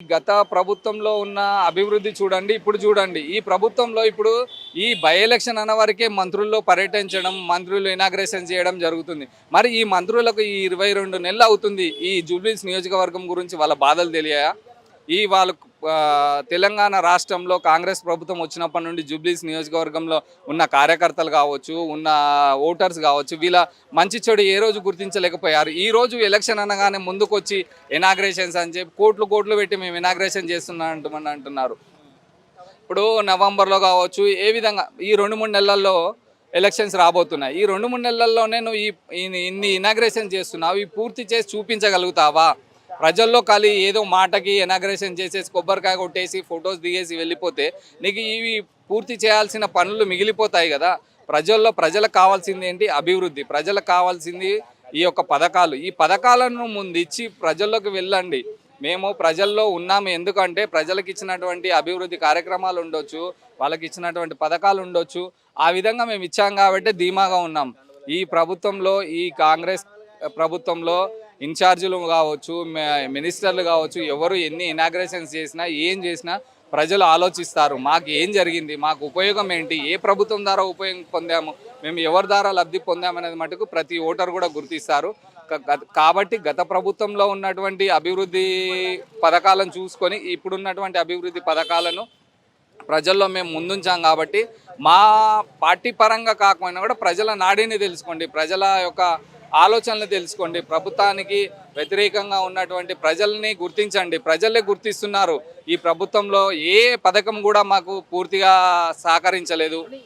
గత ప్రభుత్వంలో ఉన్న అభివృద్ధి చూడండి, ఇప్పుడు చూడండి. ఈ ప్రభుత్వంలో ఇప్పుడు ఈ బై ఎలక్షన్ అన్న వరకే మంత్రుల్లో పర్యటించడం, మంత్రులు ఇనాగ్రేషన్ చేయడం జరుగుతుంది. మరి ఈ మంత్రులకు ఈ 22 నెలలు అవుతుంది ఈ జూబ్లీహిల్స్ నియోజకవర్గం గురించి వాళ్ళ బాధలు తెలియయా? ఈ వాళ్ళు తెలంగాణ రాష్ట్రంలో కాంగ్రెస్ ప్రభుత్వం వచ్చినప్పటి నుండి జూబ్లీహిల్స్ నియోజకవర్గంలో ఉన్న కార్యకర్తలు కావచ్చు, ఉన్న ఓటర్స్ కావచ్చు, వీళ్ళ మంచి చెడు ఏ రోజు గుర్తించలేకపోయారు. ఈ రోజు ఎలక్షన్ అనగానే ముందుకొచ్చి ఇనాగ్రేషన్స్ అని చెప్పి కోట్లు కోట్లు పెట్టి మేము ఇనాగ్రేషన్ చేస్తున్నాం అంటున్నారు. ఇప్పుడు నవంబర్లో కావచ్చు, ఏ విధంగా ఈ 2-3 నెలల్లో ఎలక్షన్స్ రాబోతున్నాయి. ఈ 2-3 నెలల్లోనే నువ్వు ఇన్ని ఇనాగ్రేషన్ చేస్తున్నావు, ఇవి పూర్తి చేసి చూపించగలుగుతావా? ప్రజల్లో ఖాళీ ఏదో మాటకి ఇనాగ్రేషన్ చేసేసి కొబ్బరికాయ కొట్టేసి ఫొటోస్ దిగేసి వెళ్ళిపోతే నీకు ఇవి పూర్తి చేయాల్సిన పనులు మిగిలిపోతాయి కదా. ప్రజలకు కావాల్సింది ఏంటి? అభివృద్ధి. ప్రజలకు కావాల్సింది ఈ యొక్క పథకాలు. ఈ పథకాలను ముందిచ్చి ప్రజల్లోకి వెళ్ళండి. మేము ప్రజల్లో ఉన్నాము, ఎందుకంటే ప్రజలకు ఇచ్చినటువంటి అభివృద్ధి కార్యక్రమాలు ఉండొచ్చు, వాళ్ళకి ఇచ్చినటువంటి పథకాలు ఉండొచ్చు. ఆ విధంగా మేము ఇచ్చాం కాబట్టి ధీమాగా ఉన్నాం. ఈ ప్రభుత్వంలో, ఈ కాంగ్రెస్ ప్రభుత్వంలో ఇన్ఛార్జీలు కావచ్చు, మినిస్టర్లు కావచ్చు, ఎవరు ఎన్ని ఇనాగ్రేషన్స్ చేసినా ఏం చేసినా ప్రజలు ఆలోచిస్తారు. మాకు ఏం జరిగింది, మాకు ఉపయోగం ఏంటి, ఏ ప్రభుత్వం ద్వారా ఉపయోగం పొందాము, మేము ఎవరి ద్వారా లబ్ధి పొందామనేది మటుకు ప్రతి ఓటర్ కూడా గుర్తిస్తారు. కాబట్టి గత ప్రభుత్వంలో ఉన్నటువంటి అభివృద్ధి పథకాలను చూసుకొని ఇప్పుడున్నటువంటి అభివృద్ధి పథకాలను ప్రజల్లో మేము ముందుంచాం. కాబట్టి మా పార్టీ పరంగా కాకపోయినా కూడా ప్రజల నాడిని తెలుసుకోండి, ప్రజల యొక్క ఆలోచనలు తెలుసుకోండి, ప్రభుత్వానికి వ్యతిరేకంగా ఉన్నటువంటి ప్రజల్ని గుర్తించండి. ప్రజలే గుర్తిస్తున్నారు. ఈ ప్రభుత్వంలో ఏ పథకం కూడా మాకు పూర్తిగా సహకరించలేదు.